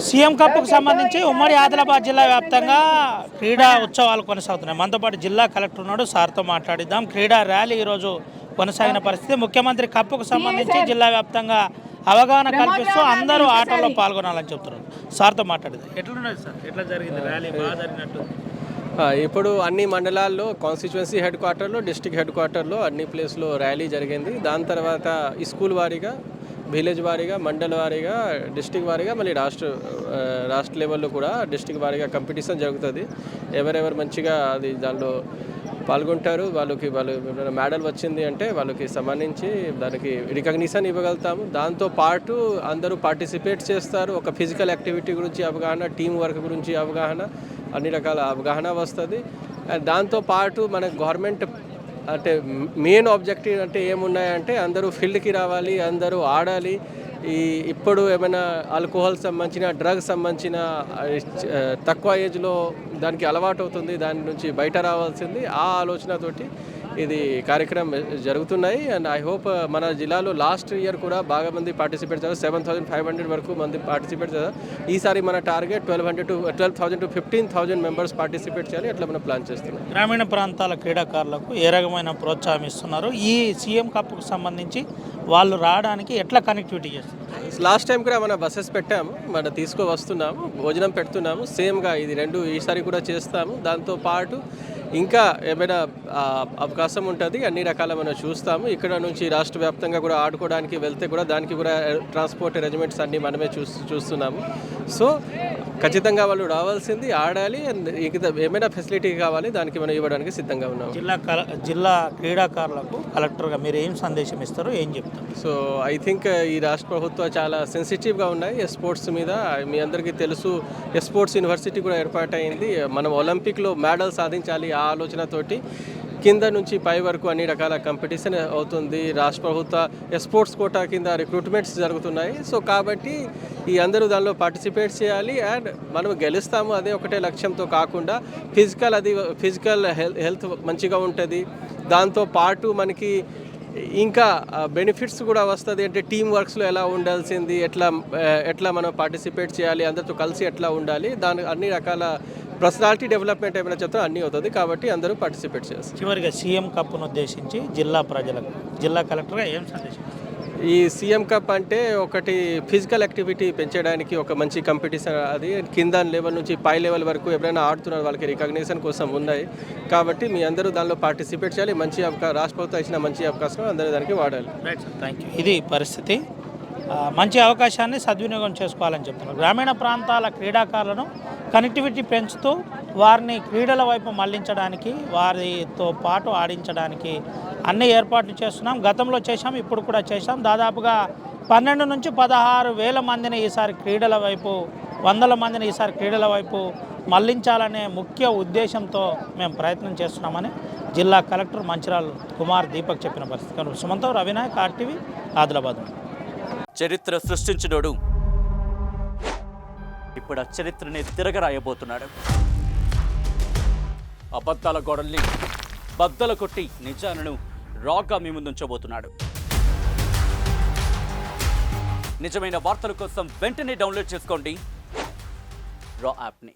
CM కప్కు సంబంధించి ఉమ్మడి ఆదిలాబాద్ జిల్లా వ్యాప్తంగా క్రీడా ఉత్సవాలు కొనసాగుతున్నాయి. మనతో పాటు జిల్లా కలెక్టర్ ఉన్నాడు, సార్తో మాట్లాడిద్దాం. క్రీడా ర్యాలీ ఈరోజు కొనసాగిన పరిస్థితి. ముఖ్యమంత్రి కప్కు సంబంధించి జిల్లా వ్యాప్తంగా అవగాహన కల్పిస్తూ అందరూ ఆటల్లో పాల్గొనాలని చెప్తున్నారు. సార్తో మాట్లాడిద్దాం. ఎట్లున్నది సార్, ఎట్లా జరిగింది ర్యాలీ? బాగా జరిగినట్టు. ఇప్పుడు అన్ని మండలాల్లో కాన్స్టిట్యువెన్సీ హెడ్ క్వార్టర్లో, డిస్టిక్ హెడ్ క్వార్టర్లో అన్ని ప్లేస్లో ర్యాలీ జరిగింది. దాని తర్వాత ఈ స్కూల్ వారీగా, విలేజ్ వారీగా, మండల వారీగా, డిస్టిక్ వారీగా, మళ్ళీ రాష్ట్ర లెవెల్లో కూడా డిస్టిక్ వారీగా కాంపిటీషన్ జరుగుతుంది. ఎవరెవరు మంచిగా అది దానిలో పాల్గొంటారు, వాళ్ళు మెడల్ వచ్చింది అంటే వాళ్ళకి సంబంధించి దానికి రికగ్నిషన్ ఇవ్వగలుగుతాము. దాంతోపాటు అందరూ పార్టిసిపేట్ చేస్తారు. ఒక ఫిజికల్ యాక్టివిటీ గురించి అవగాహన, టీం వర్క్ గురించి అవగాహన, అన్ని రకాల అవగాహన వస్తుంది. దాంతోపాటు మన గవర్నమెంట్ అంటే మెయిన్ ఆబ్జెక్టివ్ అంటే ఏమున్నాయంటే అందరూ ఫీల్డ్కి రావాలి, అందరూ ఆడాలి. ఇప్పుడు ఏమైనా ఆల్కహాల్ సంబంధించిన, డ్రగ్స్ సంబంధించిన తక్కువ ఏజ్లో దానికి అలవాటు అవుతుంది, దాని నుంచి బయట రావాల్సింది ఆ ఆలోచనతోటి ఇది కార్యక్రమం జరుగుతున్నాయి. అండ్ ఐ హోప్ మన జిల్లాలో లాస్ట్ ఇయర్ కూడా బాగా మంది పార్టిసిపేట్ చేశారు. 7,500 వరకు మంది పార్టిసిపేట్ చేశారు. ఈసారి మన టార్గెట్ 12,000 to 15,000 మెంబర్స్ పార్టిసిపేట్ చేయాలి. అట్లా మనం ప్లాన్ చేస్తున్నాం. గ్రామీణ ప్రాంతాల క్రీడాకారులకు ఏ రకమైన ప్రోత్సాహం ఇస్తున్నారు? ఈ సీఎం కప్కు సంబంధించి వాళ్ళు రావడానికి ఎట్లా కనెక్టివిటీ చేస్తున్నారు? లాస్ట్ టైం కూడా మన బస్సెస్ పెట్టాము, మన వస్తున్నాము, భోజనం పెడుతున్నాము. సేమ్గా ఇది రెండు ఈసారి కూడా చేస్తాము. దాంతోపాటు ఇంకా ఏమైనా అవకాశం ఉంటుంది, అన్ని రకాల మనం చూస్తాము. ఇక్కడ నుంచి రాష్ట్ర వ్యాప్తంగా కూడా ఆడుకోవడానికి వెళ్తే కూడా దానికి కూడా ట్రాన్స్పోర్ట్ అరేంజ్మెంట్స్ అన్నీ మనమే చూస్తున్నాము. సో ఖచ్చితంగా వాళ్ళు రావాల్సింది, ఆడాలి. అండ్ ఏమైనా ఫెసిలిటీ కావాలి దానికి మనం ఇవ్వడానికి సిద్ధంగా ఉన్నాము. జిల్లా క్రీడాకారులకు కలెక్టర్గా మీరు ఏం సందేశం ఇస్తారు, ఏం చెప్తారు? సో ఐ థింక్ ఈ రాష్ట్ర ప్రభుత్వం చాలా సెన్సిటివ్గా ఉన్నాయి స్పోర్ట్స్ మీద. మీ అందరికీ తెలుసు, స్పోర్ట్స్ యూనివర్సిటీ కూడా ఏర్పాటైంది. మనం ఒలింపిక్లో మెడల్ సాధించాలి ఆ ఆలోచనతోటి కింద నుంచి పై వరకు అన్ని రకాల కాంపిటీషన్ అవుతుంది. రాష్ట్ర ప్రభుత్వ స్పోర్ట్స్ కోటా కింద రిక్రూట్మెంట్స్ జరుగుతున్నాయి. సో కాబట్టి ఈ అందరూ దానిలో పార్టిసిపేట్ చేయాలి. అండ్ మనం గెలుస్తాము అదే ఒకటే లక్ష్యంతో కాకుండా ఫిజికల్ హెల్త్ మంచిగా ఉంటుంది. దాంతోపాటు మనకి ఇంకా బెనిఫిట్స్ కూడా వస్తుంది. అంటే టీమ్ వర్క్స్లో ఎలా ఉండాల్సింది, ఎట్లా మనం పార్టిసిపేట్ చేయాలి, అందరితో కలిసి ఎట్లా ఉండాలి, దాని అన్ని రకాల పర్సనాలిటీ డెవలప్మెంట్ ఏమైనా చెప్తే అన్నీ అవుతుంది. కాబట్టి అందరూ పార్టిసిపేట్ చేస్తారు. చివరిగా సీఎం కప్ను ఉద్దేశించి జిల్లా ప్రజలకు జిల్లా కలెక్టర్గా ఏం సందేశం? ఈ సీఎం కప్ అంటే ఒకటి ఫిజికల్ యాక్టివిటీ పెంచడానికి ఒక మంచి కాంపిటీషన్. అది కింద లెవెల్ నుంచి పై లెవెల్ వరకు ఎవరైనా ఆడుతున్నారు వాళ్ళకి రికగ్నిషన్ కోసం ఉన్నాయి. కాబట్టి మీ అందరూ దానిలో పార్టిసిపేట్ చేయాలి. మంచి రాష్ట్ర ప్రభుత్వం ఇచ్చిన మంచి అవకాశం అందరూ దానికి వాడాలి. Thank you. ఇది పరిస్థితి. మంచి అవకాశాన్ని సద్వినియోగం చేసుకోవాలని చెప్తున్నారు. గ్రామీణ ప్రాంతాల క్రీడాకారులను కనెక్టివిటీ పెంచుతూ వారిని క్రీడల వైపు మళ్లించడానికి, వారితో పాటు ఆడించడానికి అన్ని ఏర్పాట్లు చేస్తున్నాం. గతంలో చేశాం, ఇప్పుడు కూడా చేశాం. దాదాపుగా 12 నుంచి 16,000 మందిని ఈసారి క్రీడల వైపు, 100 మందిని ఈసారి క్రీడల వైపు మళ్లించాలనే ముఖ్య ఉద్దేశంతో మేము ప్రయత్నం చేస్తున్నామని జిల్లా కలెక్టర్ మంచిరాల్ కుమార్ దీపక్ చెప్పిన పరిస్థితి. సుమంతో, రవినాయక్, RTV, ఆదిలాబాద్. చరిత్ర సృష్టించినోడు ఇప్పుడు ఆ చరిత్రని తిరగరాయబోతున్నాడు. అబద్ధాల గోడల్ని బద్దలు కొట్టి నిజాలను రాగా మీ ముందుంచబోతున్నాడు. నిజమైన వార్తల కోసం వెంటనే డౌన్లోడ్ చేసుకోండి రా యాప్ని.